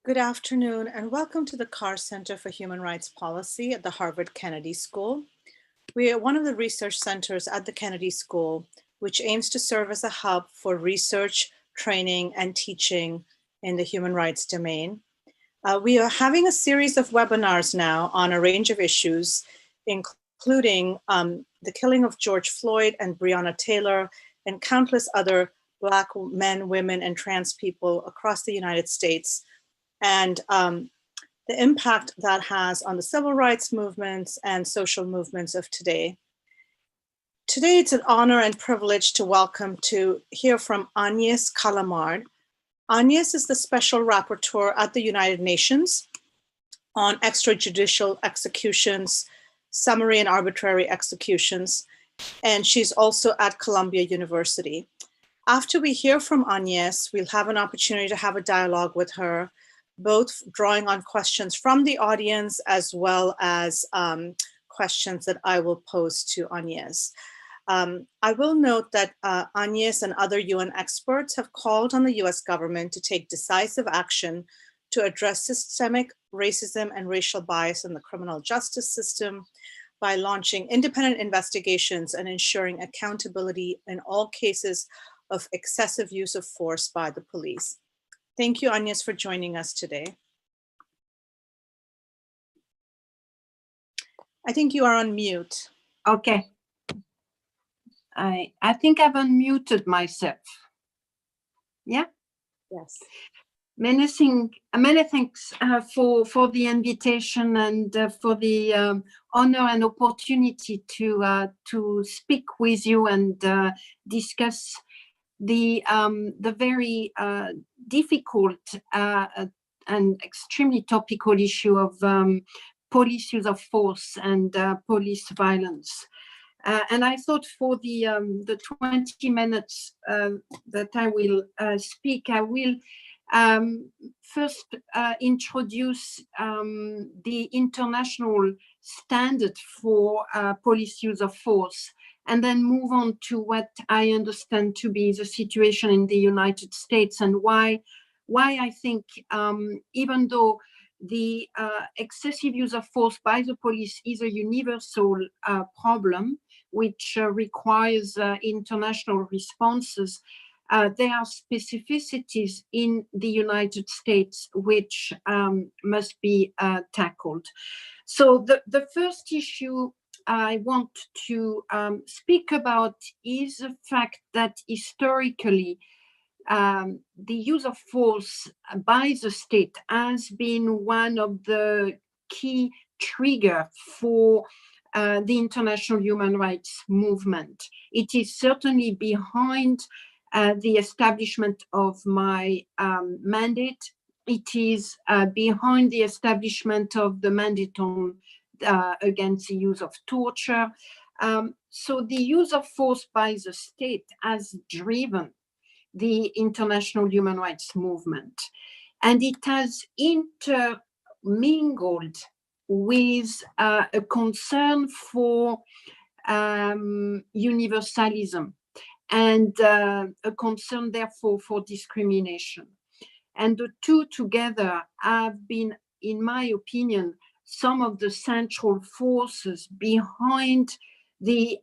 Good afternoon and welcome to the Carr Center for Human Rights Policy at the Harvard Kennedy School. We are one of the research centers at the Kennedy School, which aims to serve as a hub for research, training, and teaching in the human rights domain. We are having a series of webinars now on a range of issues, including the killing of George Floyd and Breonna Taylor and countless other Black men, women, and trans people across the United States, and the impact that has on the civil rights movements and social movements of today. Today, it's an honor and privilege to hear from Agnes Callamard. Agnes is the Special Rapporteur at the United Nations on extrajudicial executions, summary and arbitrary executions, and she's also at Columbia University. After we hear from Agnes, we'll have an opportunity to have a dialogue with her, both drawing on questions from the audience as well as questions that I will pose to Agnes. I will note that Agnes and other UN experts have called on the US government to take decisive action to address systemic racism and racial bias in the criminal justice system by launching independent investigations and ensuring accountability in all cases of excessive use of force by the police. Thank you, Agnes, for joining us today. I think you are on mute. Okay. I think I've unmuted myself. Yeah? Yes. Many thanks for the invitation and for the honor and opportunity to speak with you and discuss the very difficult and extremely topical issue of police use of force and police violence. And I thought for the 20 minutes that I will speak, I will first introduce the international standard for police use of force, and then move on to what I understand to be the situation in the United States and why I think even though the excessive use of force by the police is a universal problem which requires international responses, there are specificities in the United States which must be tackled. So the first issue I want to speak about is the fact that historically the use of force by the state has been one of the key triggers for the international human rights movement. It is certainly behind the establishment of my mandate. It is behind the establishment of the mandate on against the use of torture. So the use of force by the state has driven the international human rights movement, and it has intermingled with a concern for universalism and a concern therefore for discrimination. And the two together have been, in my opinion, some of the central forces behind the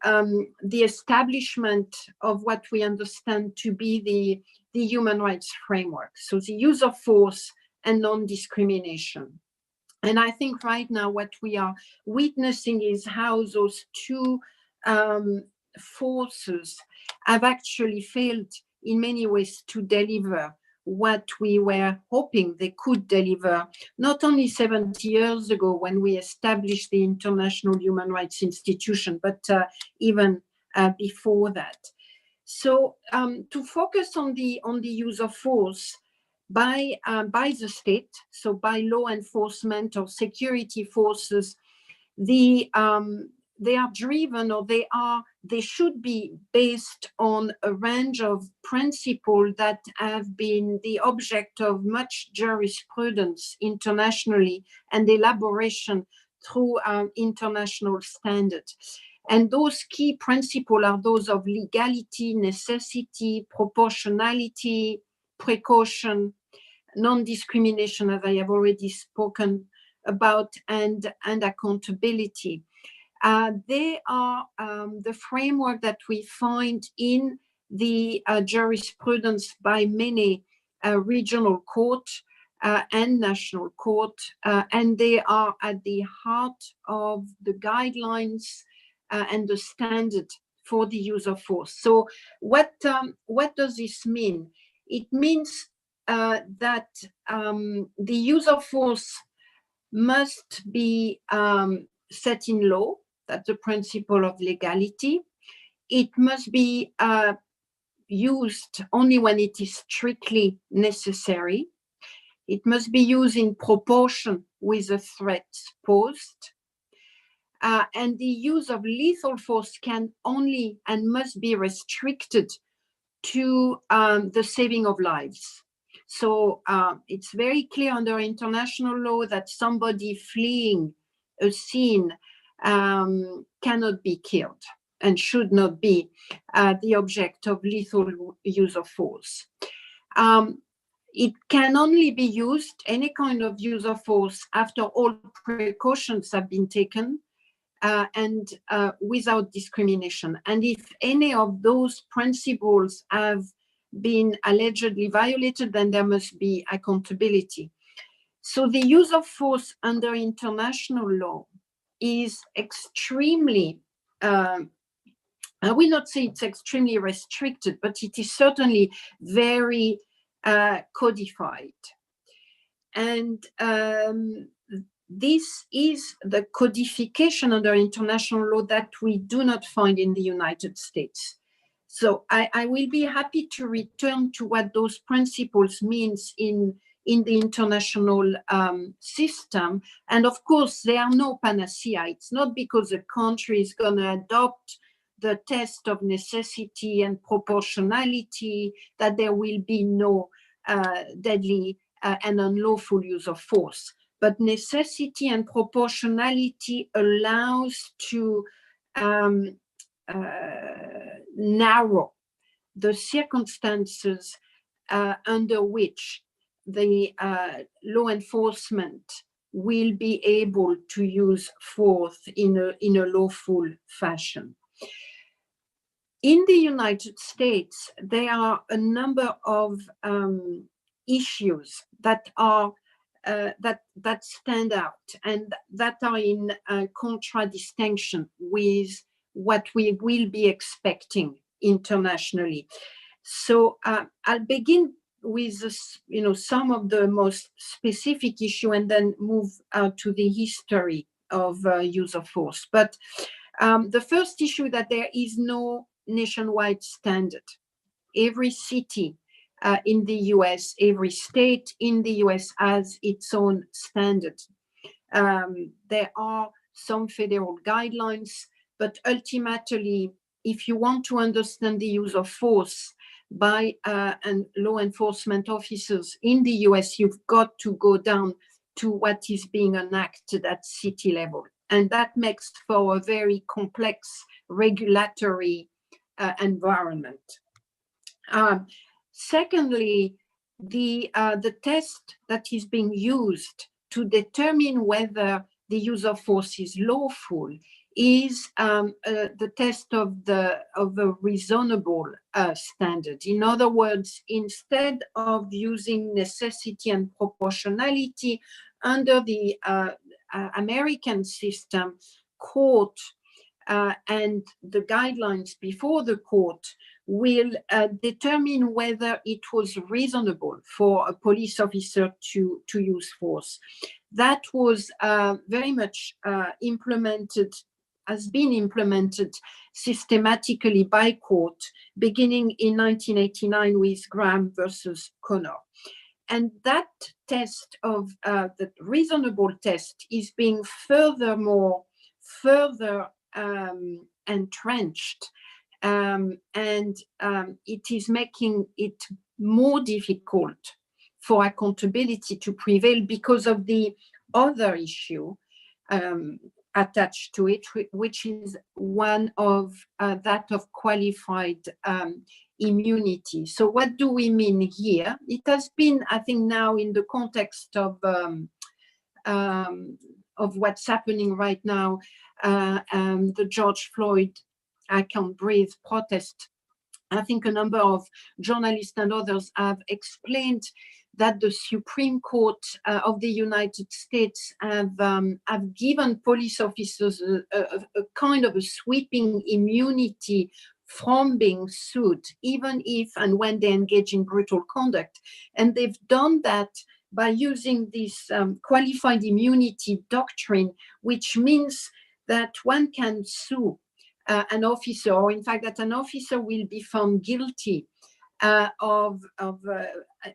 establishment of what we understand to be the human rights framework. So the use of force and non-discrimination. And I think right now what we are witnessing is how those two forces have actually failed in many ways to deliver what we were hoping they could deliver, not only 70 years ago when we established the International Human Rights Institution, but even before that. So to focus on the use of force by the state, so by law enforcement or security forces, they are driven, or they should be based on a range of principles that have been the object of much jurisprudence internationally and elaboration through international standards. And those key principles are those of legality, necessity, proportionality, precaution, non-discrimination, as I have already spoken about, and accountability. They are the framework that we find in the jurisprudence by many regional courts and national court, and they are at the heart of the guidelines and the standard for the use of force. So what does this mean? It means that the use of force must be set in law. That's the principle of legality. It must be used only when it is strictly necessary. It must be used in proportion with the threats posed. And the use of lethal force can only and must be restricted to the saving of lives. So it's very clear under international law that somebody fleeing a scene cannot be killed and should not be the object of lethal use of force. It can only be used, any kind of use of force, after all precautions have been taken and without discrimination. And if any of those principles have been allegedly violated, then there must be accountability. So the use of force under international law is extremely, I will not say it's extremely restricted, but it is certainly very codified. And this is the codification under international law that we do not find in the United States. So I will be happy to return to what those principles means in the international system. And of course, there are no panacea. It's not because a country is going to adopt the test of necessity and proportionality that there will be no deadly and unlawful use of force. But necessity and proportionality allows to narrow the circumstances under which the law enforcement will be able to use force in a lawful fashion. In the United States, there are a number of issues that are that stand out and that are in contradistinction with what we will be expecting internationally. So I'll begin with some of the most specific issue and then move to the history of use of force. But the first issue that there is no nationwide standard. Every city in the US, every state in the US has its own standard. There are some federal guidelines, but ultimately, if you want to understand the use of force by law enforcement officers in the US, you've got to go down to what is being enacted at city level. And that makes for a very complex regulatory environment. Secondly, the test that is being used to determine whether the use of force is lawful is the test of a reasonable standard. In other words, instead of using necessity and proportionality under the American system, court and the guidelines before the court will determine whether it was reasonable for a police officer to use force. That was very much has been implemented systematically by court, beginning in 1989 with Graham versus Connor. And that test of the reasonable test is being further entrenched, and it is making it more difficult for accountability to prevail because of the other issue attached to it, which is one of that of qualified immunity. So what do we mean here? It has been, I think, now in the context of what's happening right now, the George Floyd I Can't Breathe protest. I think a number of journalists and others have explained that the Supreme Court of the United States have given police officers a kind of a sweeping immunity from being sued, even if and when they engage in brutal conduct. And they've done that by using this qualified immunity doctrine, which means that one can sue an officer, or in fact that an officer will be found guilty of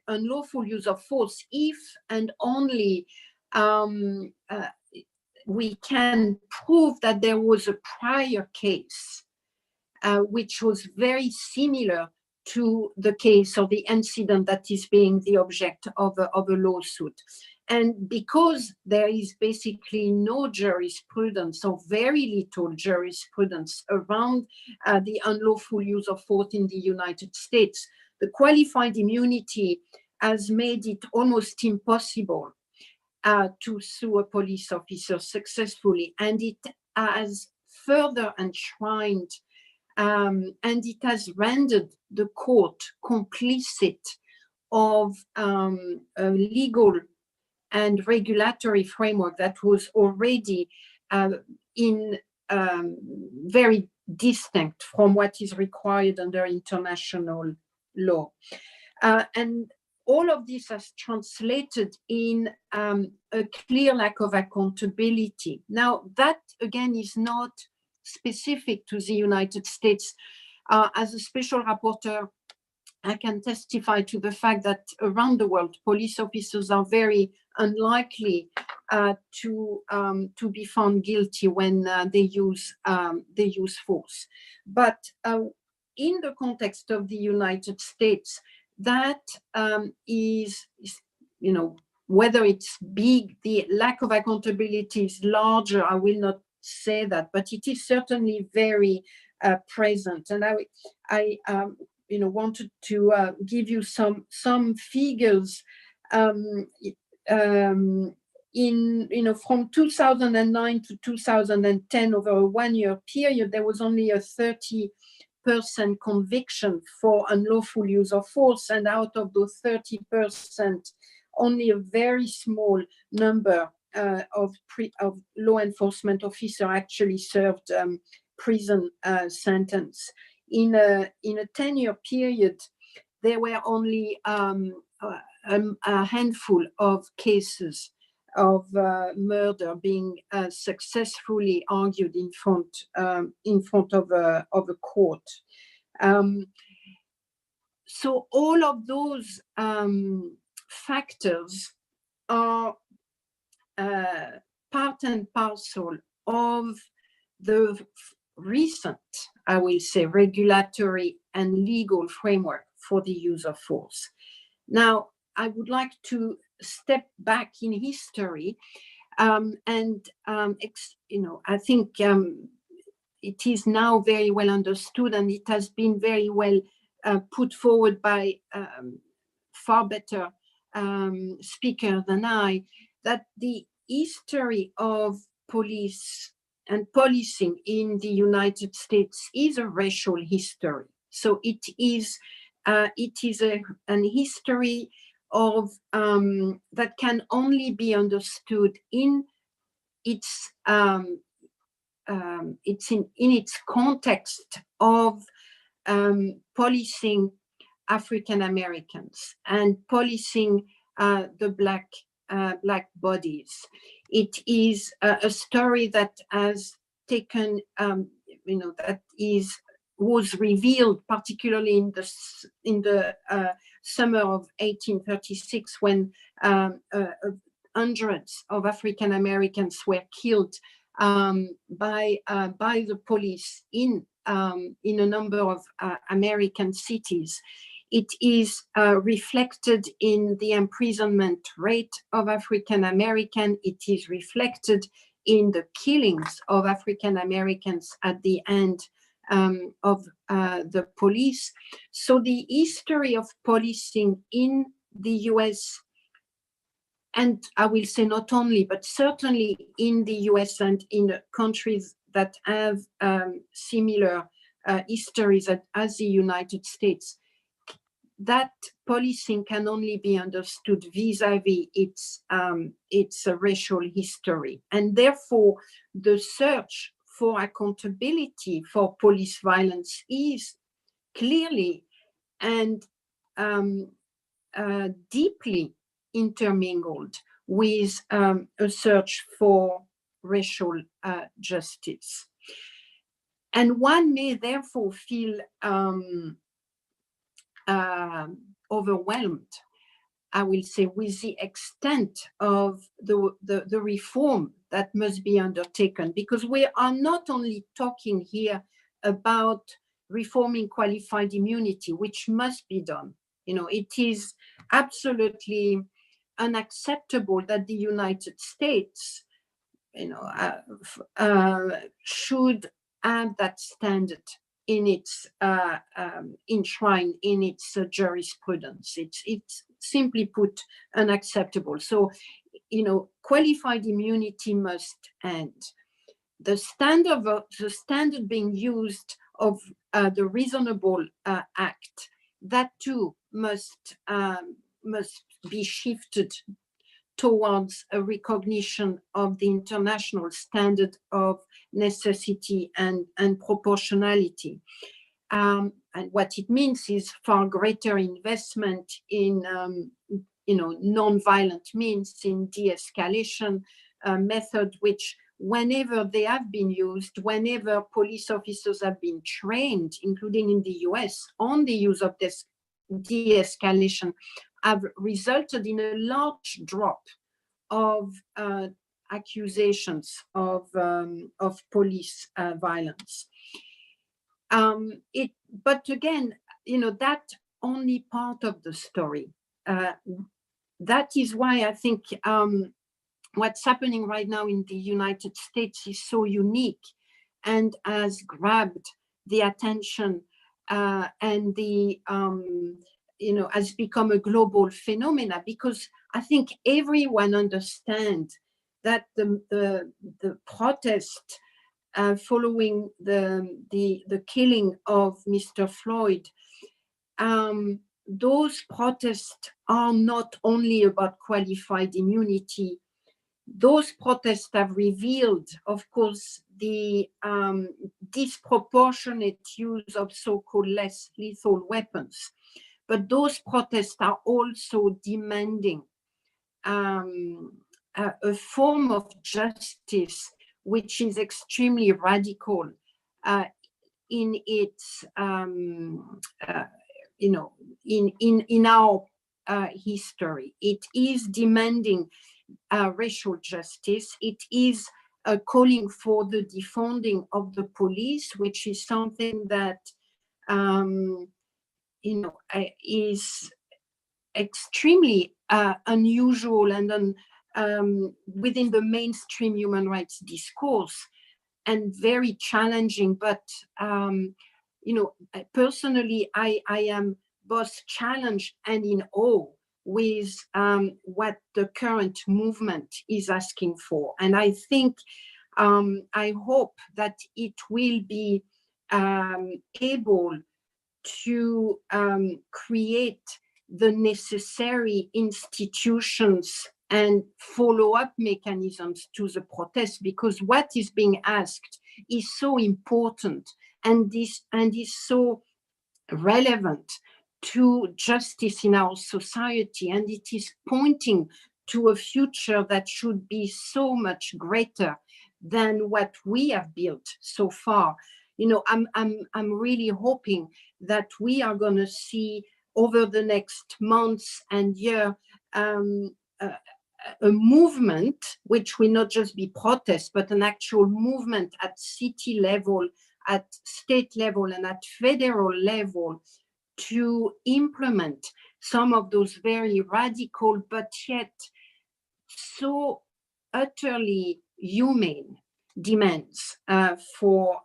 unlawful use of force if and only we can prove that there was a prior case which was very similar to the case or the incident that is being the object of a lawsuit. And because there is basically no jurisprudence or very little jurisprudence around the unlawful use of force in the United States, the qualified immunity has made it almost impossible to sue a police officer successfully. And it has further enshrined and it has rendered the court complicit of a legal and regulatory framework that was already very distinct from what is required under international law. And all of this has translated in a clear lack of accountability. Now, that again is not specific to the United States. As a special rapporteur, I can testify to the fact that around the world, police officers are very unlikely to be found guilty when they use force. But in the context of the United States, that is, you know, whether it's big, the lack of accountability is larger, I will not say that, but it is certainly very present. And I wanted to give you some figures. From 2009 to 2010, over a 1-year period, there was only a 30% conviction for unlawful use of force, and out of those 30%, only a very small number of law enforcement officers actually served prison sentence. In a 10-year period, there were only a handful of cases of murder being successfully argued in front of a court. So all of those factors are part and parcel of the recent, I will say, regulatory and legal framework for the use of force. Now, I would like to step back in history, I think it is now very well understood, and it has been very well put forward by far better speaker than I, that the history of police and policing in the United States is a racial history. So it is an history of that can only be understood in its in its context of policing African Americans and policing the black bodies. It is a story that has taken, was revealed particularly in the summer of 1836, when hundreds of African Americans were killed by the police in a number of American cities. It is reflected in the imprisonment rate of African American. It is reflected in the killings of African Americans at the end the police. So the history of policing in the US, and I will say not only, but certainly in the US and in countries that have similar histories as the United States, that policing can only be understood vis-a-vis its racial history. And therefore, the search for accountability for police violence is clearly and deeply intermingled with a search for racial justice. And one may therefore feel overwhelmed, I will say, with the extent of the reform that must be undertaken, because we are not only talking here about reforming qualified immunity, which must be done. You know, it is absolutely unacceptable that the United States, you know, should have that standard in its enshrined in its jurisprudence. It's simply put unacceptable. So, you know, qualified immunity must end. The standard being used of the reasonable act, that too must be shifted towards a recognition of the international standard of necessity and proportionality. And what it means is far greater investment in you know, non-violent means, in de-escalation method, which whenever they have been used, whenever police officers have been trained, including in the US, on the use of this de-escalation, have resulted in a large drop of accusations of police violence. But again, you know, that only part of the story. That is why I think what's happening right now in the United States is so unique and has grabbed the attention and the you know, has become a global phenomena, because I think everyone understands that the protest following the killing of Mr. Floyd, those protests are not only about qualified immunity. Those protests have revealed, of course, the disproportionate use of so-called less lethal weapons. But those protests are also demanding a form of justice which is extremely radical in its, you know, in our history. It is demanding racial justice. It is calling for the defunding of the police, which is something that you know, is extremely unusual and within the mainstream human rights discourse, and very challenging. But you know, personally, I am both challenged and in awe with what the current movement is asking for. And I think, I hope that it will be able to create the necessary institutions and follow-up mechanisms to the protest, because what is being asked is so important and is so relevant to justice in our society, and it is pointing to a future that should be so much greater than what we have built so far. You know, I'm really hoping that we are going to see over the next months and year a movement which will not just be protest, but an actual movement at city level, at state level, and at federal level to implement some of those very radical but yet so utterly humane demands for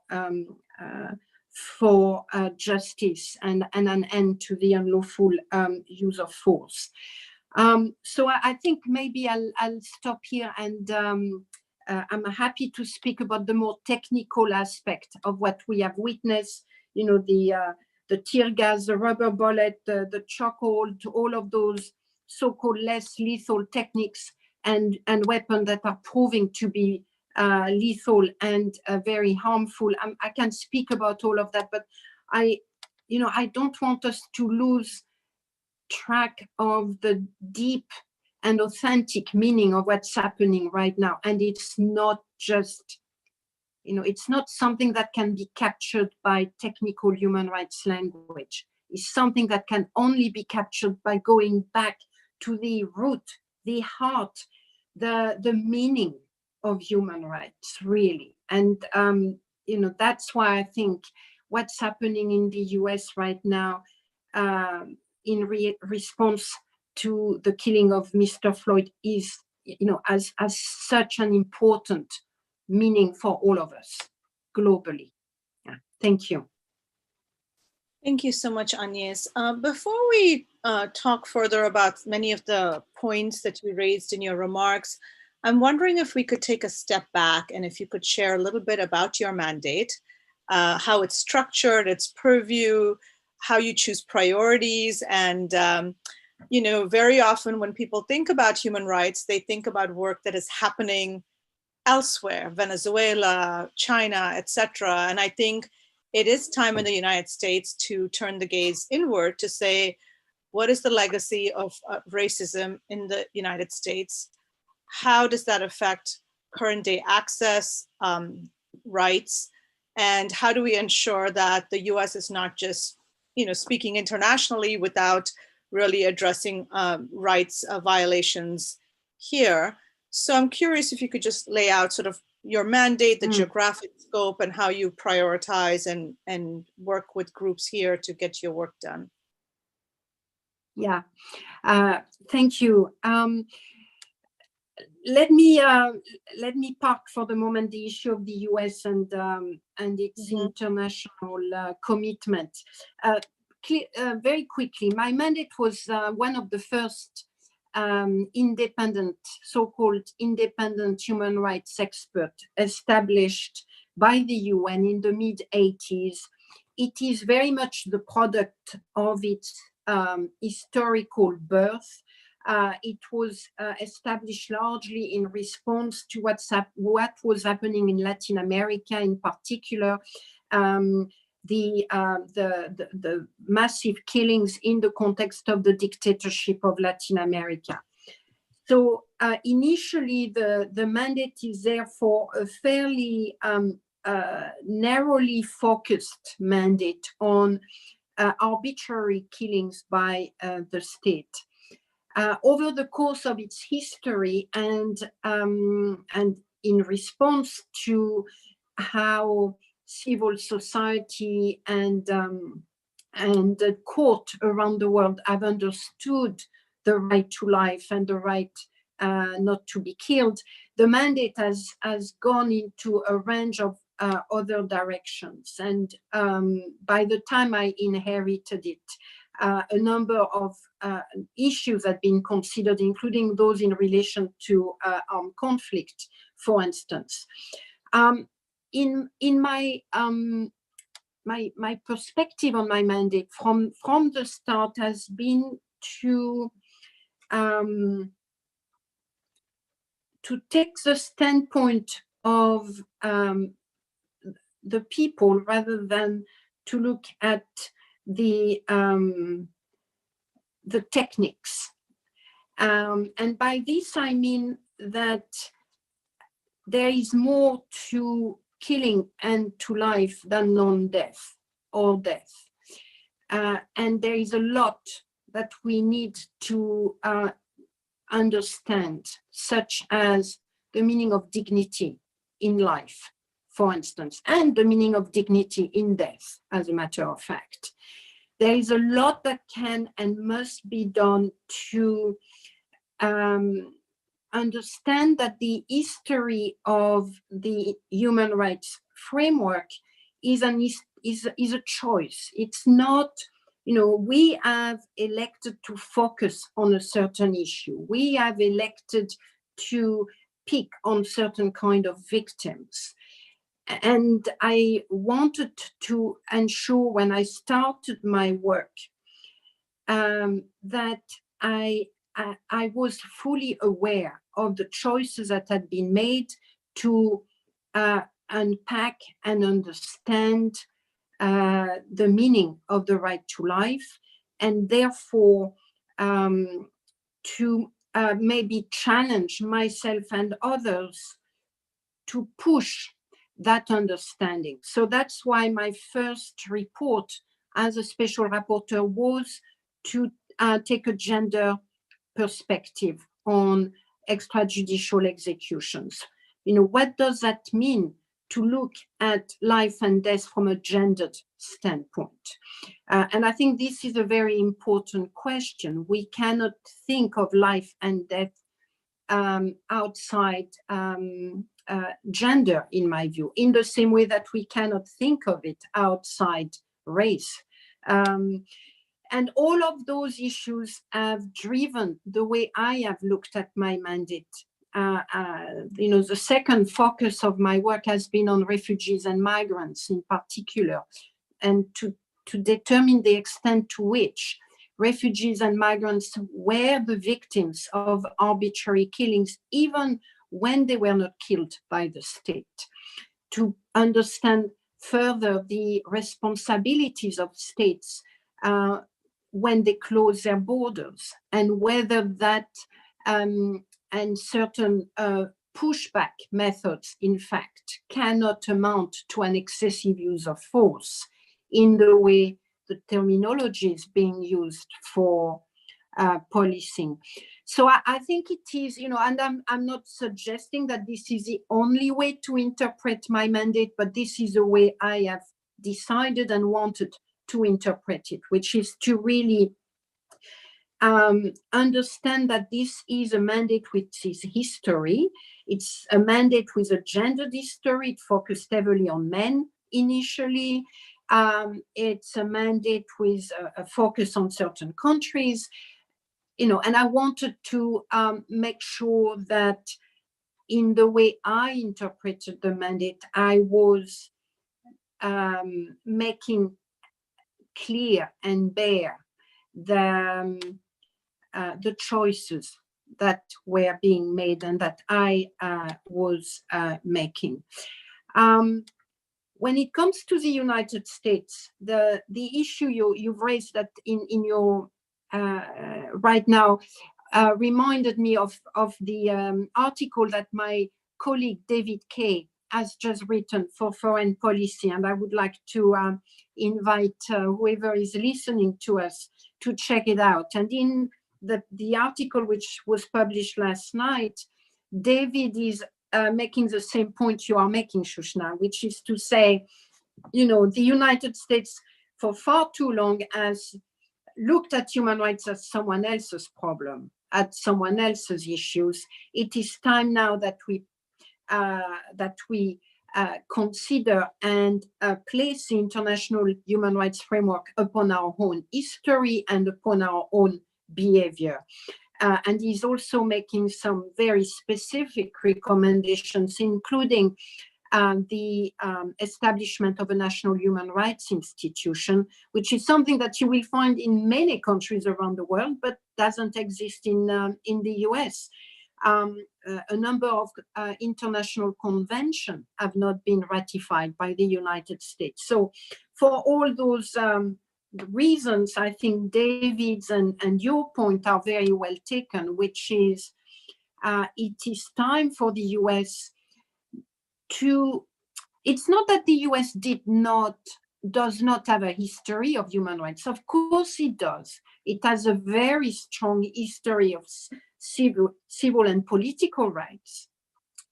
for justice and an end to the unlawful use of force. So I think maybe I'll stop here, and I'm happy to speak about the more technical aspect of what we have witnessed, the tear gas, the rubber bullet, the chokehold, all of those so-called less lethal techniques and weapons that are proving to be lethal and very harmful. I can speak about all of that, but I don't want us to lose track of the deep and authentic meaning of what's happening right now. And it's not just, it's not something that can be captured by technical human rights language. It's something that can only be captured by going back to the root, the heart, the meaning of human rights, really. And, that's why I think what's happening in the US right now in response to the killing of Mr. Floyd is, as such an important meaning for all of us globally. Yeah. Thank you. Thank you so much, Agnes. Before we talk further about many of the points that you raised in your remarks, I'm wondering if we could take a step back and if you could share a little bit about your mandate, how it's structured, its purview, how you choose priorities. And, very often when people think about human rights, they think about work that is happening elsewhere, Venezuela, China, etc. And I think it is time in the United States to turn the gaze inward to say, what is the legacy of racism in the United States? How does that affect current day access rights? And how do we ensure that the US is not just, speaking internationally without really addressing rights violations here? So I'm curious if you could just lay out sort of your mandate, the geographic scope, and how you prioritize and work with groups here to get your work done. Yeah, thank you. Let me park for the moment the issue of the US and its international commitment. Very quickly, my mandate was one of the first independent, so-called independent human rights expert established by the UN in the mid-80s. It is very much the product of its historical birth. It was established largely in response to what was happening in Latin America, in particular, the massive killings in the context of the dictatorship of Latin America. So initially, the mandate is therefore a fairly narrowly focused mandate on arbitrary killings by the state. Over the course of its history and in response to how civil society and the court around the world have understood the right to life and the right not to be killed, the mandate has gone into a range of other directions. And by the time I inherited it, a number of issues had been considered, including those in relation to armed conflict, for instance. In my my perspective on my mandate from the start has been to take the standpoint of the people rather than to look at the techniques. And by this I mean that there is more to killing and to life than non-death or death. And there is a lot that we need to understand, such as the meaning of dignity in life, for instance, and the meaning of dignity in death, as a matter of fact. There is a lot that can and must be done to understand that the history of the human rights framework is is a choice. It's not, we have elected to focus on a certain issue. We have elected to pick on certain kind of victims. And I wanted to ensure when I started my work that I was fully aware of the choices that had been made to unpack and understand the meaning of the right to life, and therefore to maybe challenge myself and others to push that understanding. So that's why my first report as a special rapporteur was to take a gender perspective on extrajudicial executions. What does that mean to look at life and death from a gendered standpoint? And I think this is a very important question. We cannot think of life and death outside gender, in my view, in the same way that we cannot think of it outside race. And all of those issues have driven the way I have looked at my mandate. The second focus of my work has been on refugees and migrants in particular, and to determine the extent to which refugees and migrants were the victims of arbitrary killings, even when they were not killed by the state, to understand further the responsibilities of states when they close their borders, and whether that and certain pushback methods, in fact, cannot amount to an excessive use of force in the way the terminology is being used for policing. So I think it is, and I'm not suggesting that this is the only way to interpret my mandate, but this is the way I have decided and wanted to interpret it, which is to really understand that this is a mandate which is history. It's a mandate with a gendered history. It focused heavily on men initially. It's a mandate with a focus on certain countries, and I wanted to make sure that in the way I interpreted the mandate, I was making clear and bare the choices that were being made and that I was making. When it comes to the United States, the issue you've raised that in your right now reminded me of the article that my colleague David Kay has just written for Foreign Policy, and I would like to invite whoever is listening to us to check it out. And in the article which was published last night, David is making the same point you are making, Shushna, which is to say, the United States for far too long has looked at human rights as someone else's problem, at someone else's issues. It is time now that we consider and place the international human rights framework upon our own history and upon our own behavior. And he's also making some very specific recommendations, including the establishment of a national human rights institution, which is something that you will find in many countries around the world, but doesn't exist in the US. A number of international conventions have not been ratified by the United States. So for all those reasons, I think David's and your point are very well taken, which is it is time for the US to, it's not that the US does not have a history of human rights. Of course it does. It has a very strong history of civil and political rights.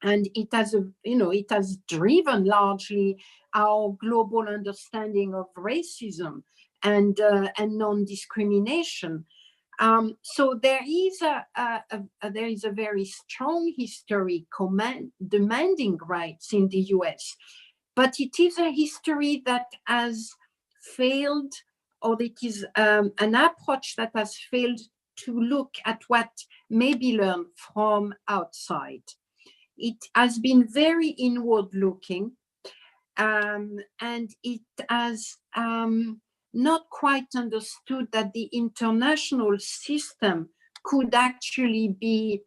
And it has it has driven largely our global understanding of racism and non-discrimination. So there is a very strong history demanding rights in the US. but it is a history that has failed, or it is an approach that has failed to look at what may be learned from outside. It has been very inward looking, and it has not quite understood that the international system could actually be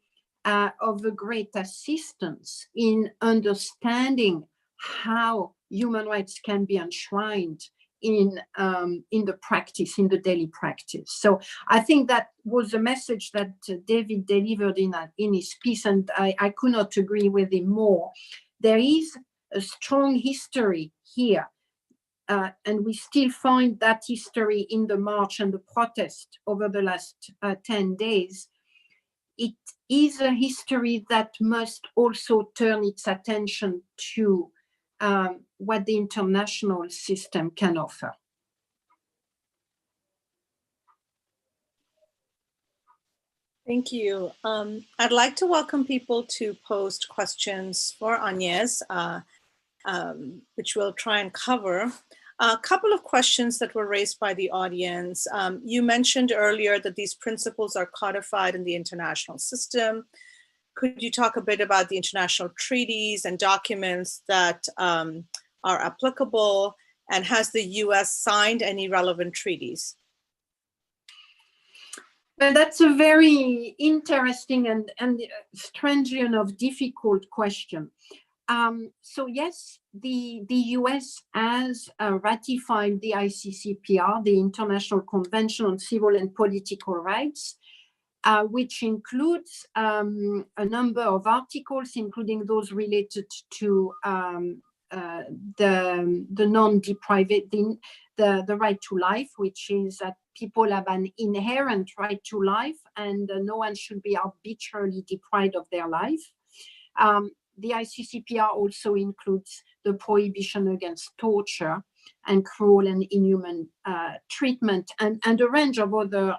of a great assistance in understanding how human rights can be enshrined in the practice, in the daily practice. So I think that was a message that David delivered in his piece, and I could not agree with him more. There is a strong history here, and we still find that history in the march and the protest over the last 10 days. It is a history that must also turn its attention to what the international system can offer. Thank you. I'd like to welcome people to post questions for Agnes, which we'll try and cover. A couple of questions that were raised by the audience. You mentioned earlier that these principles are codified in the international system. Could you talk a bit about the international treaties and documents that are applicable, and has the US signed any relevant treaties? Well, that's a very interesting and strangely enough difficult question. So yes, the US has ratified the ICCPR, the International Convention on Civil and Political Rights, which includes a number of articles, including those related to the non-deprivation, the right to life, which is that people have an inherent right to life, and no one should be arbitrarily deprived of their life. The ICCPR also includes the prohibition against torture and cruel and inhuman treatment, and a range of other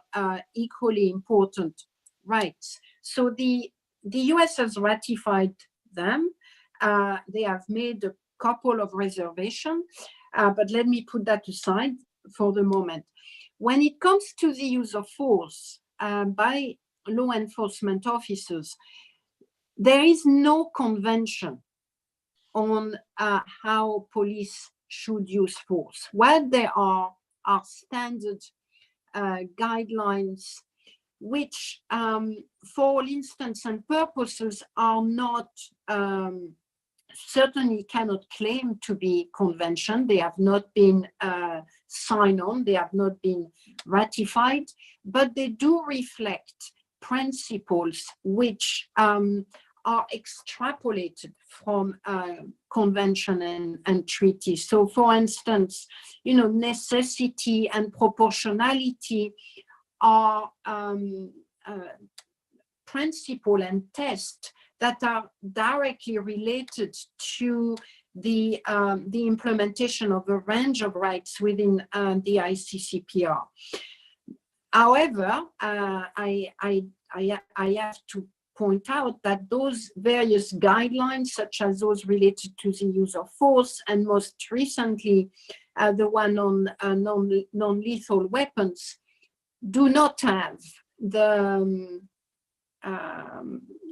equally important rights. So the US has ratified them. They have made a couple of reservations, but let me put that aside for the moment. When it comes to the use of force by law enforcement officers, there is no convention on how police should use force. What there are standard guidelines, which for all intents and purposes are not, certainly cannot claim to be convention. They have not been signed on, they have not been ratified, but they do reflect principles which are extrapolated from convention and treaties. So for instance, necessity and proportionality are principle and tests that are directly related to the implementation of a range of rights within the ICCPR. However, I have to point out that those various guidelines, such as those related to the use of force, and most recently the one on non-lethal weapons, do not have the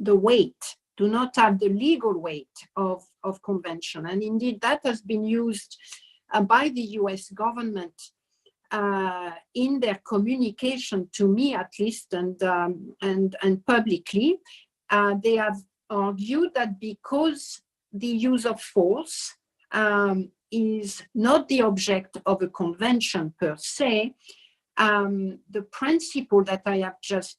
weight, do not have the legal weight of convention. And indeed, that has been used by the US government in their communication to me, at least, and publicly. They have argued that because the use of force is not the object of a convention per se, the principle that I have just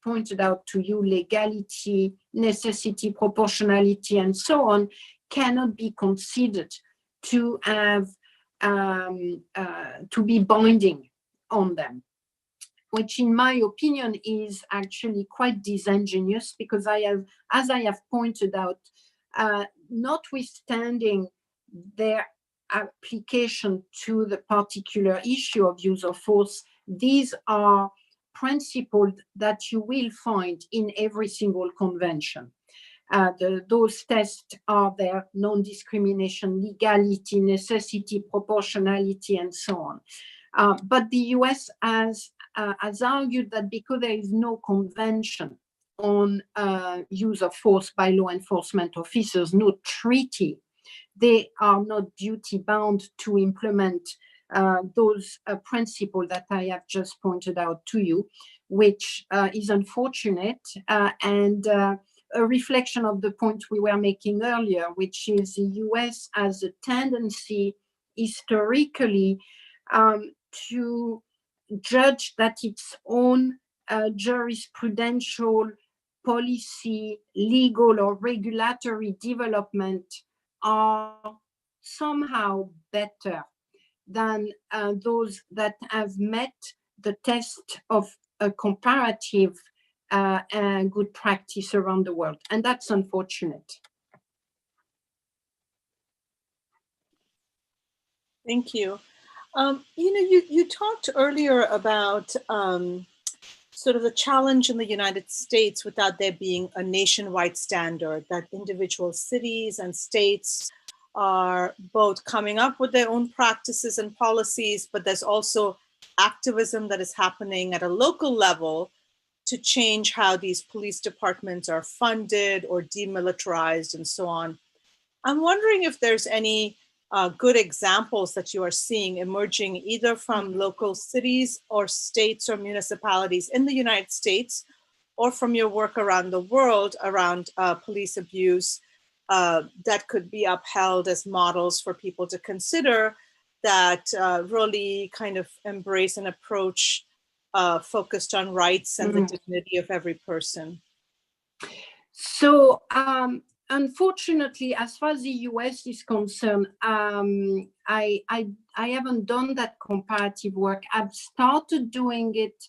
pointed out to you, legality, necessity, proportionality, and so on, cannot be considered to have to be binding on them, which in my opinion is actually quite disingenuous, because as I have pointed out, notwithstanding their application to the particular issue of use of force, these are principles that you will find in every single convention. Those tests are their non-discrimination, legality, necessity, proportionality, and so on. But the US has argued that because there is no convention on use of force by law enforcement officers, no treaty, they are not duty-bound to implement those principles that I have just pointed out to you, which is unfortunate and a reflection of the point we were making earlier, which is the US has a tendency historically to judge that its own jurisprudential, policy, legal, or regulatory development are somehow better than those that have met the test of a comparative good practice around the world. And that's unfortunate. Thank you. You talked earlier about sort of the challenge in the United States without there being a nationwide standard, that individual cities and states are both coming up with their own practices and policies, but there's also activism that is happening at a local level to change how these police departments are funded or demilitarized and so on. I'm wondering if there's any good examples that you are seeing emerging either from local cities or states or municipalities in the United States, or from your work around the world around police abuse that could be upheld as models for people to consider that really kind of embrace an approach focused on rights and the dignity of every person? So, unfortunately, as far as the US is concerned, I haven't done that comparative work. I've started doing it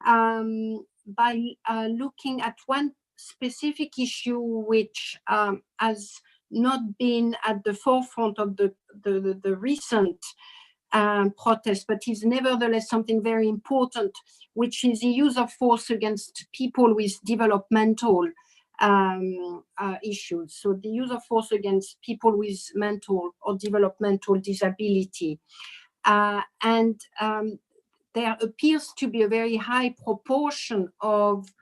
by looking at one specific issue which has not been at the forefront of the recent protest, but is nevertheless something very important, which is the use of force against people with developmental issues. So the use of force against people with mental or developmental disability. And there appears to be a very high proportion of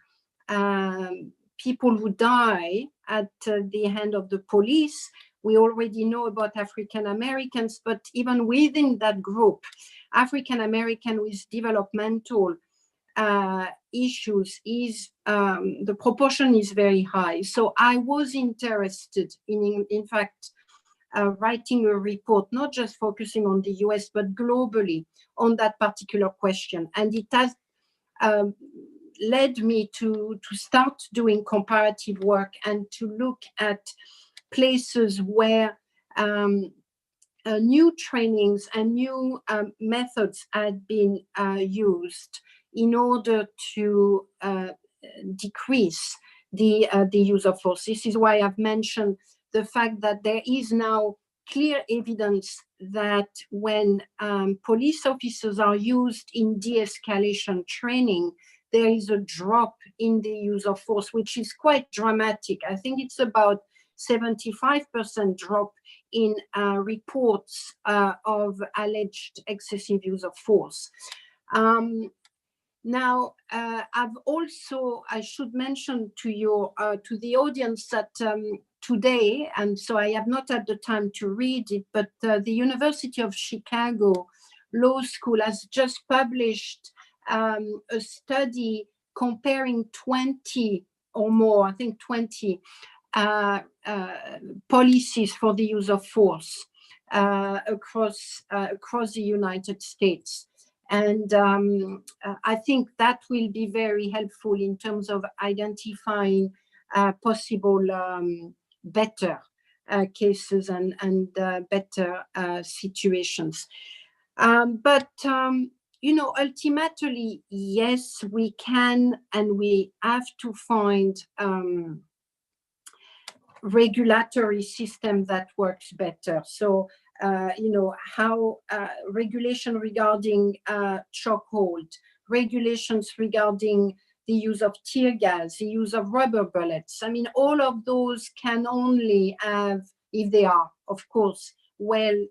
people who die at the hand of the police. We already know about African Americans, but even within that group, African American with developmental issues is the proportion is very high. So I was interested in fact, writing a report, not just focusing on the US, but globally on that particular question. And it has led me to start doing comparative work and to look at places where new trainings and new methods had been used in order to decrease the use of force. This is why I've mentioned the fact that there is now clear evidence that when police officers are used in de-escalation training, there is a drop in the use of force, which is quite dramatic. I think it's about 75% drop in reports of alleged excessive use of force. Now, I've also, I should mention to the audience that today, and so I have not had the time to read it, but the University of Chicago Law School has just published a study comparing 20 or more, I think 20 policies for the use of force across the United States. And I think that will be very helpful in terms of identifying possible better cases and better situations. But ultimately, yes, we can and we have to find regulatory system that works better. So, how regulation regarding chokehold, regulations regarding the use of tear gas, the use of rubber bullets. I mean, all of those can only have, if they are, of course, well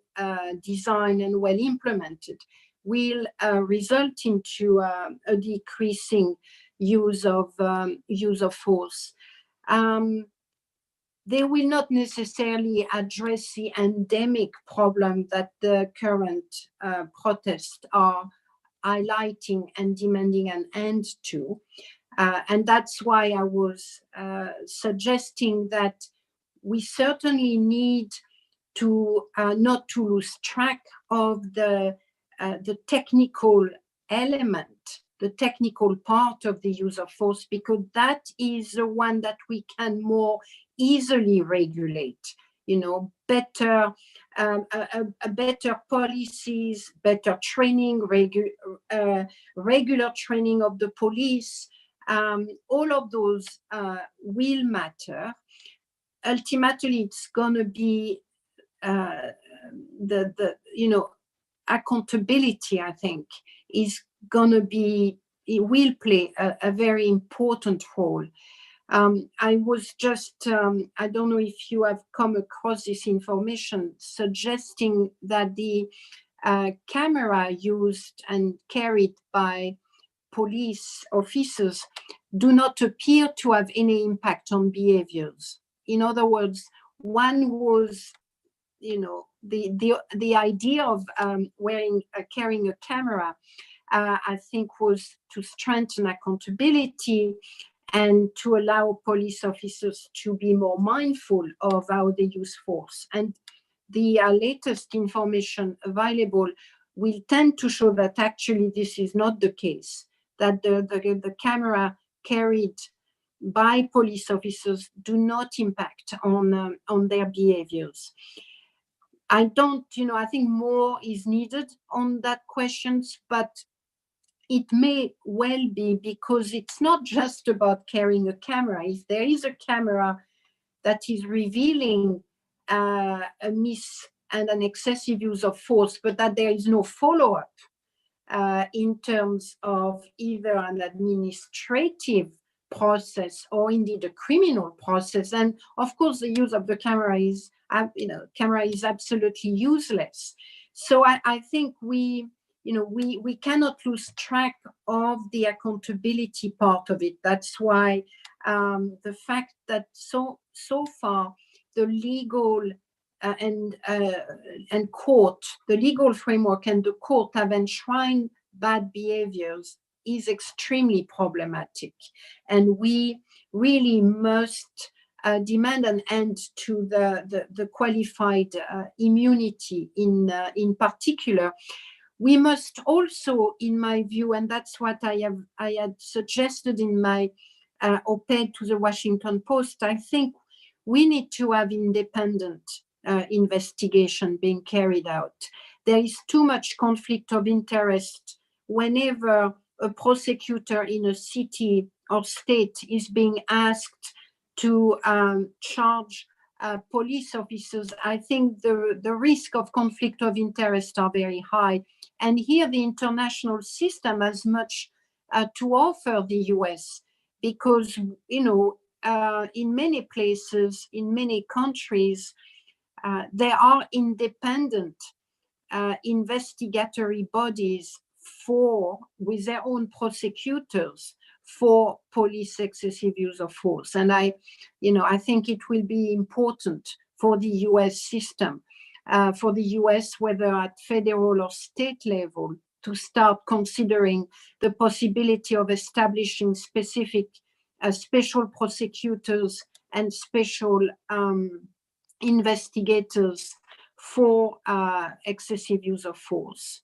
designed and well implemented, will result into a decreasing use of force. They will not necessarily address the endemic problem that the current protests are highlighting and demanding an end to. And that's why I was suggesting that we certainly need to not to lose track of the technical element, the technical part of the use of force, because that is the one that we can more easily regulate. You know, better better policies, better training, regular training of the police. All of those will matter. Ultimately, it's going to be the accountability, I think, is going to be, it will play a very important role. I was just, I don't know if you have come across this information suggesting that the camera used and carried by police officers do not appear to have any impact on behaviors. In other words, one was, you know, the idea of carrying a camera, I think, was to strengthen accountability and to allow police officers to be more mindful of how they use force. And the latest information available will tend to show that actually this is not the case, that the camera carried by police officers do not impact on their behaviors. I don't, you know, I think more is needed on that questions, but it may well be because it's not just about carrying a camera. If there is a camera that is revealing a miss and an excessive use of force, but that there is no follow-up in terms of either an administrative process or indeed a criminal process, and of course the use of the camera is, camera is absolutely useless. So I think we cannot lose track of the accountability part of it. That's why the fact that so far the legal and court, the legal framework and the court have enshrined bad behaviors is extremely problematic, and we really must demand an end to the qualified immunity in particular. We must also, in my view, and that's what I had suggested in my op-ed to the Washington Post, I think we need to have independent investigation being carried out. There is too much conflict of interest whenever a prosecutor in a city or state is being asked to charge police officers. I think the risk of conflict of interest are very high. And here the international system has much to offer the US, because, in many places, in many countries, there are independent investigatory bodies with their own prosecutors for police excessive use of force. And I think it will be important for the US system, for the US, whether at federal or state level, to start considering the possibility of establishing specific special prosecutors and special investigators for excessive use of force.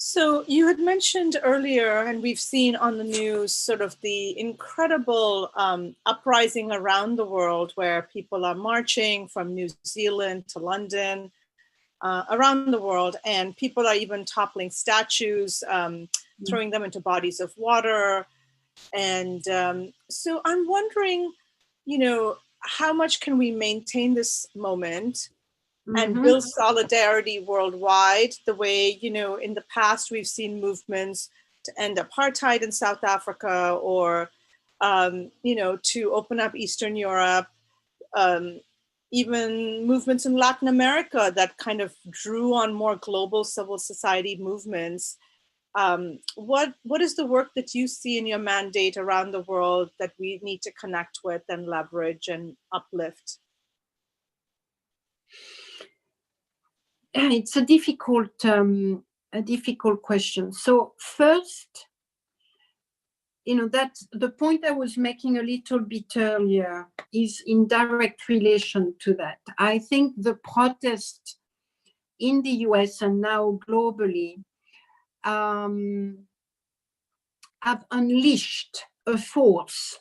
So you had mentioned earlier, and we've seen on the news, sort of the incredible uprising around the world where people are marching from New Zealand to London, around the world, and people are even toppling statues, throwing them into bodies of water. And so I'm wondering, how much can we maintain this moment and build solidarity worldwide, the way, you know, in the past we've seen movements to end apartheid in South Africa, or, you know, to open up Eastern Europe, even movements in Latin America that kind of drew on more global civil society movements. What is the work that you see in your mandate around the world that we need to connect with and leverage and uplift? It's a difficult question. So first, you know, that's the point I was making a little bit earlier, is in direct relation to that. I think the protests in the US and now globally have unleashed a force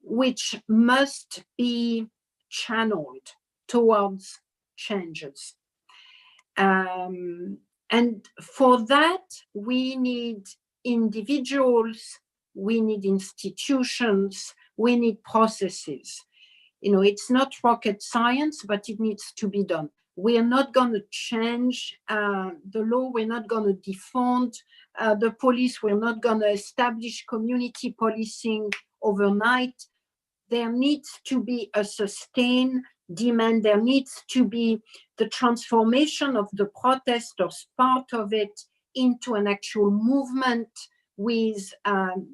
which must be channeled towards changes. And for that, we need individuals, we need institutions, we need processes. You know, it's not rocket science, but it needs to be done. We are not going to change the law. We're not going to defund the police. We're not going to establish community policing overnight. There needs to be a sustained demand. There needs to be the transformation of the protesters, part of it, into an actual movement with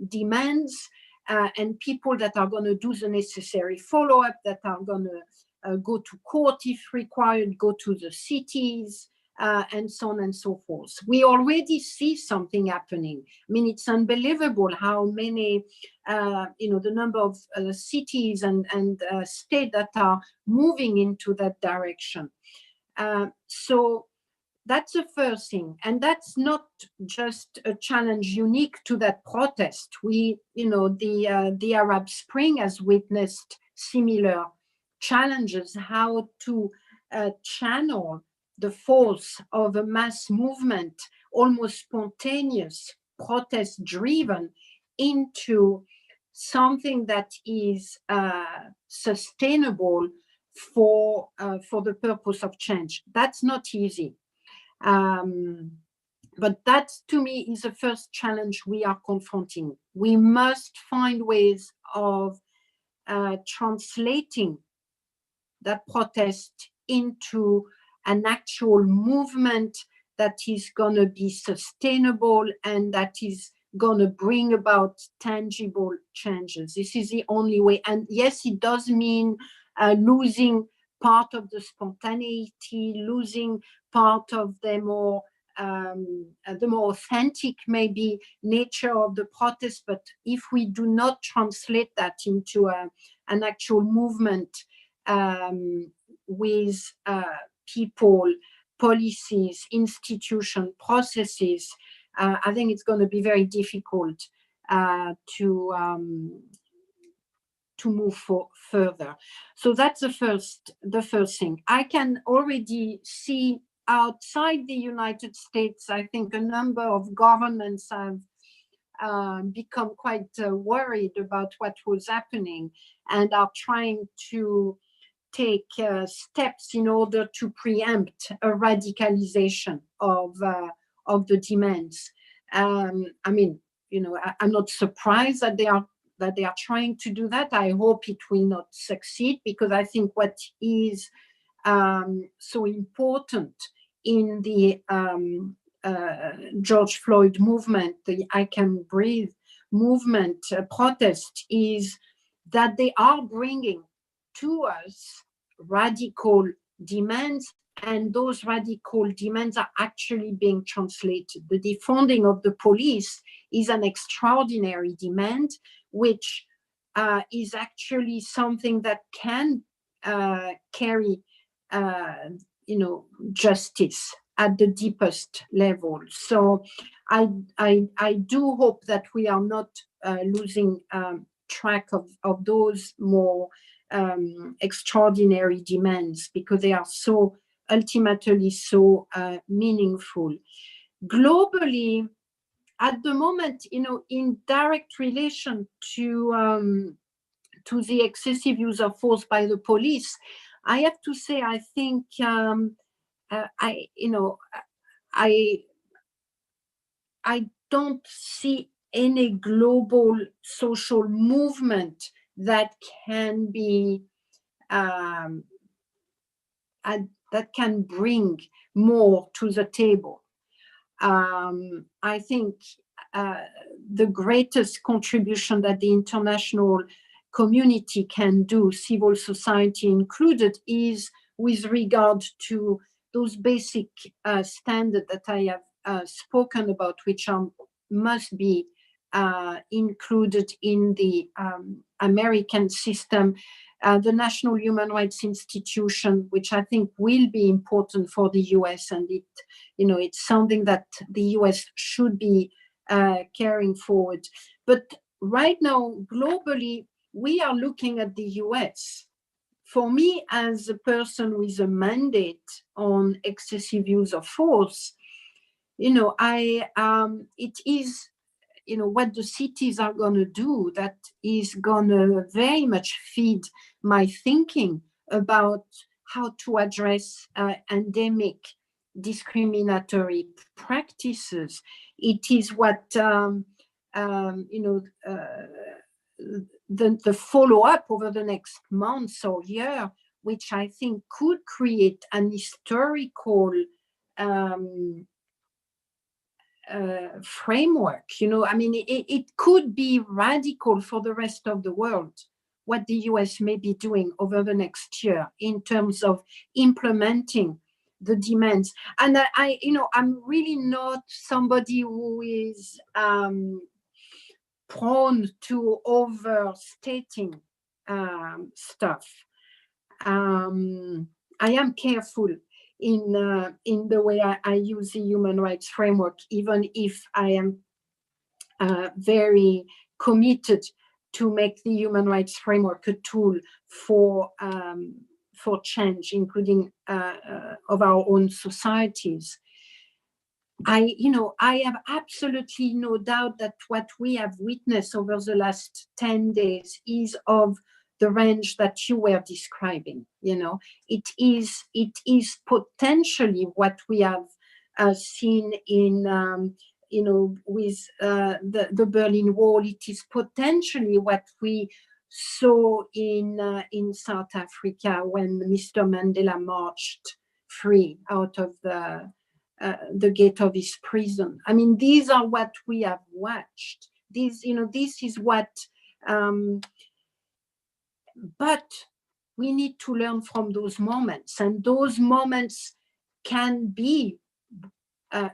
demands and people that are going to do the necessary follow-up, that are going to go to court if required, go to the cities, and so on and so forth. We already see something happening. I mean, it's unbelievable how many, you know, the number of cities and states that are moving into that direction. So that's the first thing. And that's not just a challenge unique to that protest. We, you know, the Arab Spring has witnessed similar challenges, how to channel the force of a mass movement, almost spontaneous, protest-driven, into something that is sustainable for the purpose of change. That's not easy. But that, to me, is the first challenge we are confronting. We must find ways of translating that protest into an actual movement that is going to be sustainable and that is going to bring about tangible changes. This is the only way. And yes, it does mean losing part of the spontaneity, losing part of the more authentic, maybe, nature of the protest. But if we do not translate that into an actual movement with people, policies, institutions, processes, I think it's going to be very difficult to move further. So that's the first thing. I can already see outside the United States, I think a number of governments have become quite worried about what was happening and are trying to take steps in order to preempt a radicalization of the demands. I mean, you know, I'm not surprised that they are trying to do that. I hope it will not succeed, because I think what is so important in the George Floyd movement, the I Can Breathe movement, protest, is that they are bringing to us radical demands, and those radical demands are actually being translated. The defunding of the police is an extraordinary demand, which is actually something that can carry, you know, justice at the deepest level. So I do hope that we are not losing track of those more extraordinary demands, because they are so ultimately so meaningful. Globally, at the moment, you know, in direct relation to the excessive use of force by the police, I have to say, I think I don't see any global social movement that can be that can bring more to the table. I think the greatest contribution that the international community can do, civil society included, is with regard to those basic standards that I have spoken about, which must be included in the American system. The National Human Rights Institution, which I think will be important for the US, and it's something that the US should be carrying forward. But right now, globally, we are looking at the US. For me, as a person with a mandate on excessive use of force, it is what the cities are going to do that is going to very much feed my thinking about how to address endemic discriminatory practices. It is what the follow-up over the next months or year, which I think could create an historical framework. It could be radical for the rest of the world, what the US may be doing over the next year in terms of implementing the demands. And I'm really not somebody who is prone to overstating stuff. I am careful in the way I use the human rights framework, even if I am very committed to make the human rights framework a tool for change, including of our own societies. I have absolutely no doubt that what we have witnessed over the last 10 days is of the range that you were describing. It is potentially what we have seen in with the Berlin Wall. It is potentially what we saw in South Africa when Mr. Mandela marched free out of the gate of his prison. I mean, these are what we have watched. This is what. But we need to learn from those moments, and those moments can be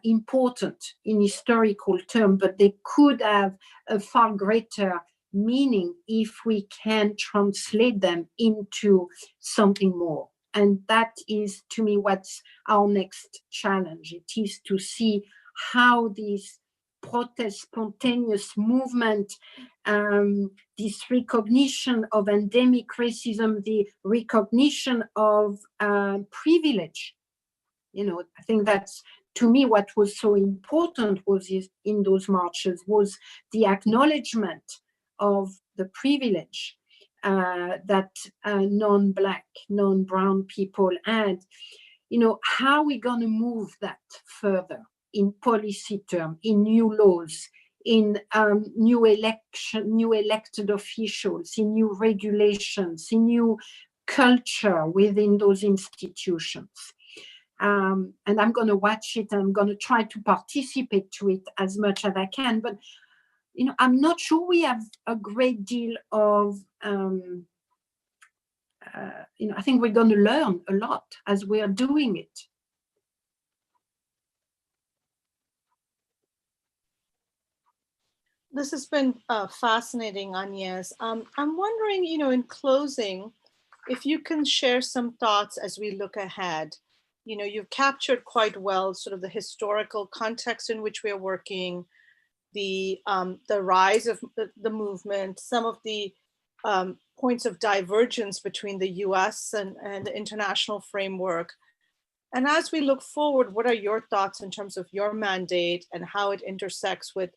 important in historical terms, but they could have a far greater meaning if we can translate them into something more. And that is, to me, what's our next challenge. It is to see how this protest, spontaneous movement, this recognition of endemic racism, the recognition of privilege. I think that's, to me, what was so important in those marches was the acknowledgement of the privilege that non-Black, non-brown people had. How are we going to move that further in policy terms, in new laws, in new elected officials, in new regulations, in new culture within those institutions? And I'm going to watch it. I'm going to try to participate to it as much as I can. But I'm not sure we have a great deal of. I think we're going to learn a lot as we are doing it. This has been fascinating, Agnes. I'm wondering, in closing, if you can share some thoughts as we look ahead. You've captured quite well sort of the historical context in which we are working, the rise of the movement, some of the points of divergence between the US and the international framework. And as we look forward, what are your thoughts in terms of your mandate and how it intersects with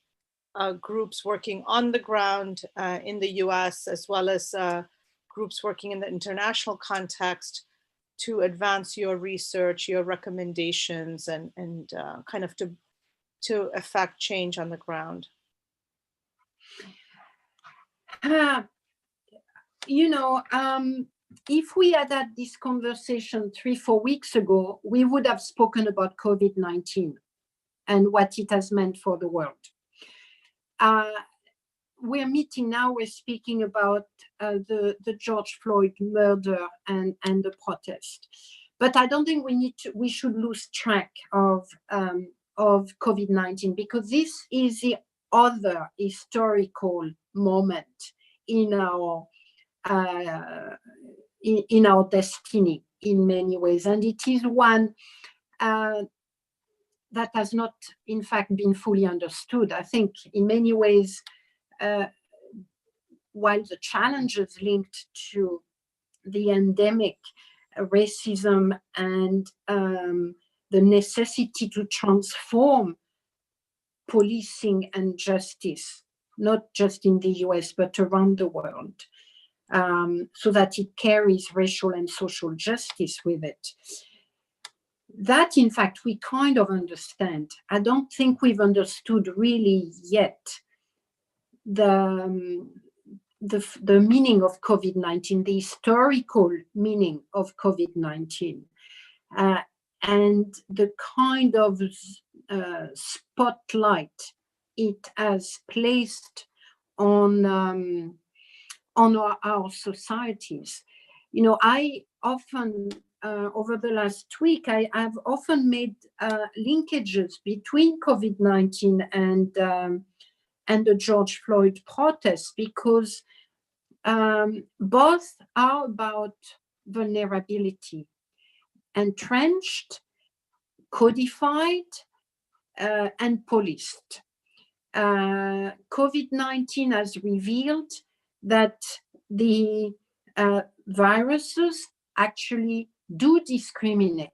groups working on the ground in the US, as well as groups working in the international context? to advance your research, your recommendations, and kind of to affect change on the ground? If we had had this conversation 3-4 weeks ago, we would have spoken about COVID-19 and what it has meant for the world. We're meeting now, we're speaking about the George Floyd murder and the protest. But I don't think we should lose track of COVID-19, because this is the other historical moment in our destiny in many ways, and it is one that has not, in fact, been fully understood. I think in many ways, while the challenges linked to the endemic racism and the necessity to transform policing and justice, not just in the US, but around the world, so that it carries racial and social justice with it. That, in fact, we kind of understand. I don't think we've understood really yet the meaning of COVID-19, the historical meaning of COVID-19, and the kind of spotlight it has placed on our societies. I often, over the last week, I've often made linkages between COVID-19 and the George Floyd protests, because both are about vulnerability, entrenched, codified, and policed. COVID-19 has revealed that the viruses actually do discriminate,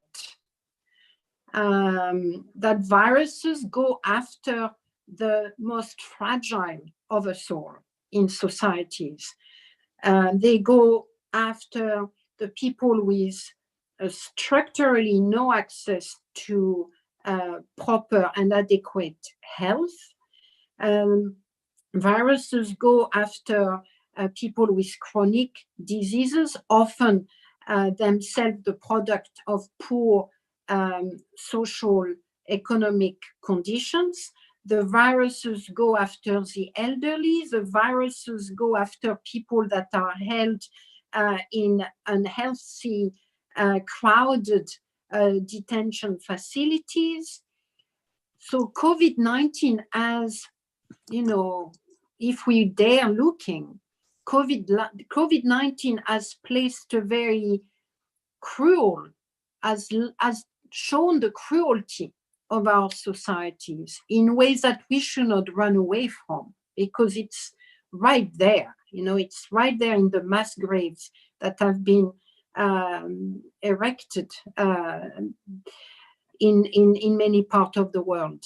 that viruses go after the most fragile of us all in societies. They go after the people with structurally no access to proper and adequate health. Viruses go after people with chronic diseases, often themselves the product of poor social economic conditions. The viruses go after the elderly. The viruses go after people that are held in unhealthy, crowded detention facilities. So COVID-19 has, if we dare looking, COVID-19 has placed a very cruel, has shown the cruelty of our societies in ways that we should not run away from, because it's right there. It's right there in the mass graves that have been erected in many parts of the world,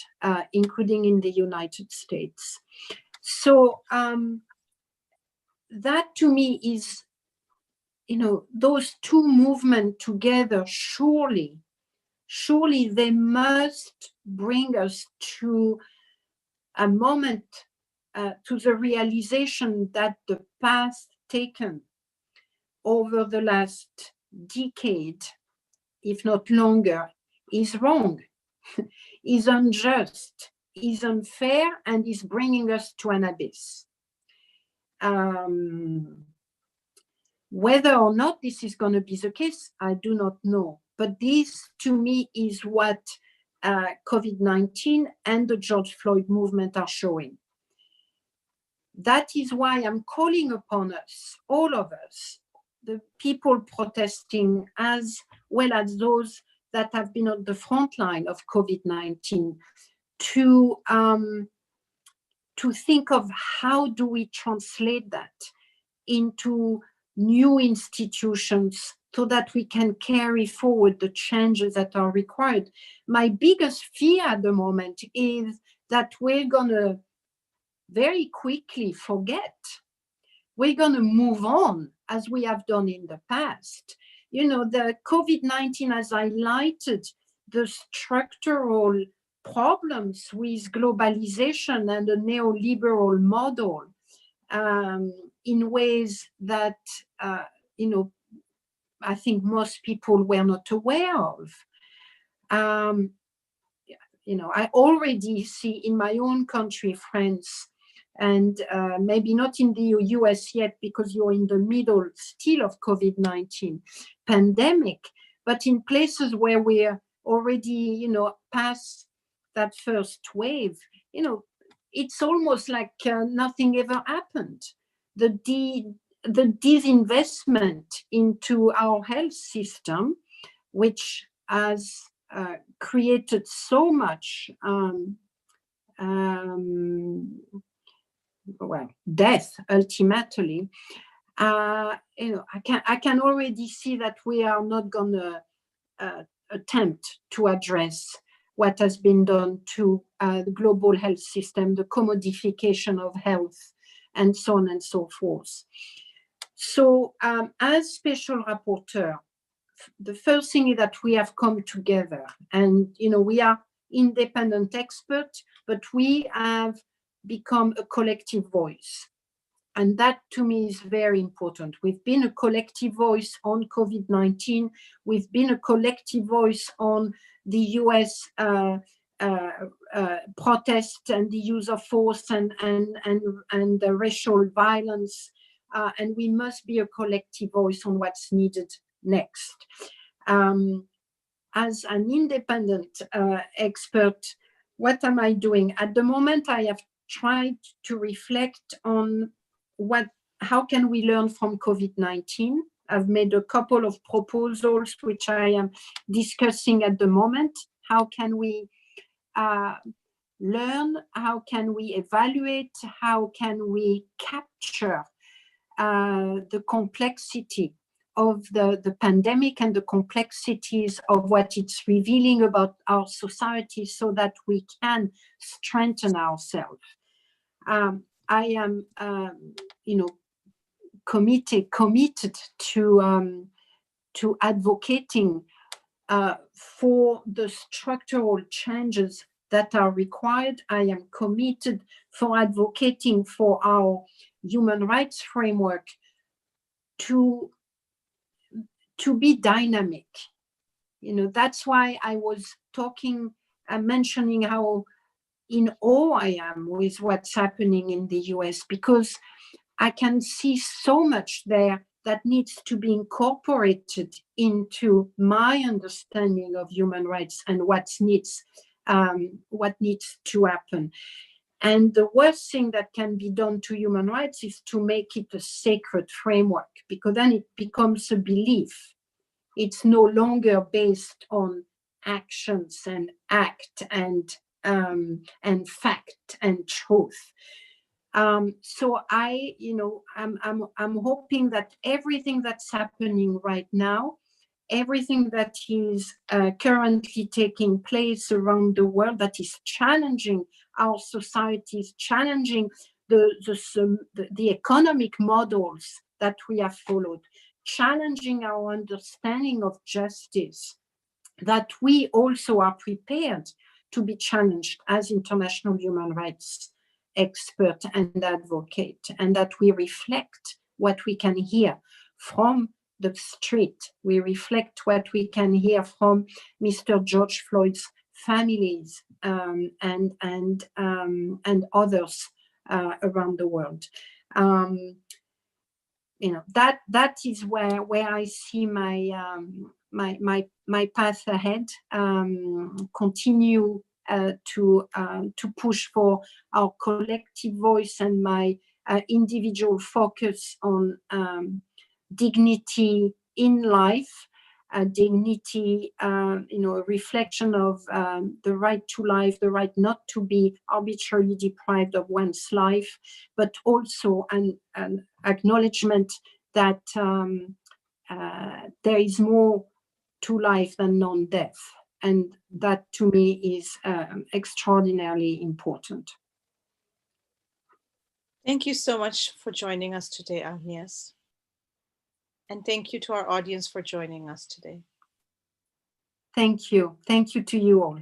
including in the United States. So that to me is, those two movements together, surely they must bring us to a moment, to the realization that the path taken over the last decade, if not longer, is wrong, is unjust, is unfair, and is bringing us to an abyss. Whether or not this is going to be the case, I do not know. But this, to me, is what COVID-19 and the George Floyd movement are showing. That is why I'm calling upon us, all of us, the people protesting, as well as those that have been on the front line of COVID-19, to think of how do we translate that into new institutions so that we can carry forward the changes that are required. My biggest fear at the moment is that we're going to very quickly forget. We're going to move on as we have done in the past. the COVID-19 has highlighted the structural problems with globalization and the neoliberal model in ways that, I think most people were not aware of. I already see in my own country, France, and maybe not in the US yet because you're in the middle still of COVID-19 pandemic, but in places where we're already, past that first wave, it's almost like nothing ever happened. The disinvestment into our health system, which has created so much death ultimately. I can already see that we are not going to attempt to address what has been done to the global health system, the commodification of health, and so on and so forth. So as special rapporteur, the first thing is that we have come together, and we are independent experts, but we have become a collective voice. And that to me is very important. We've been a collective voice on COVID-19. We've been a collective voice on the US protest and the use of force and the racial violence. And we must be a collective voice on what's needed next. As an independent expert, what am I doing? At the moment, I have tried to reflect on how can we learn from COVID-19. I've made a couple of proposals which I am discussing at the moment. How can we learn? How can we evaluate? How can we capture the complexity of the pandemic and the complexities of what it's revealing about our society so that we can strengthen ourselves? I am, committed to advocating for the structural changes that are required. I am committed for advocating for our human rights framework to be dynamic. That's why I was mentioning how in awe I am with what's happening in the US, because I can see so much there that needs to be incorporated into my understanding of human rights and what needs to happen. And the worst thing that can be done to human rights is to make it a sacred framework, because then it becomes a belief. It's no longer based on actions and act and fact and truth. So I'm hoping that everything that's happening right now, everything that is currently taking place around the world that is challenging our societies, challenging the economic models that we have followed, challenging our understanding of justice, that we also are prepared to be challenged as international human rights expert and advocate, and that we reflect what we can hear from the street. We reflect what we can hear from Mr. George Floyd's families and others around the world. That is where I see my path ahead. Continue to push for our collective voice and my individual focus on dignity in life, dignity, reflection of the right to life, the right not to be arbitrarily deprived of one's life, but also an acknowledgement that there is more to life than non-death. And that to me is extraordinarily important. Thank you so much for joining us today, Agnes. And thank you to our audience for joining us today. Thank you. Thank you to you all.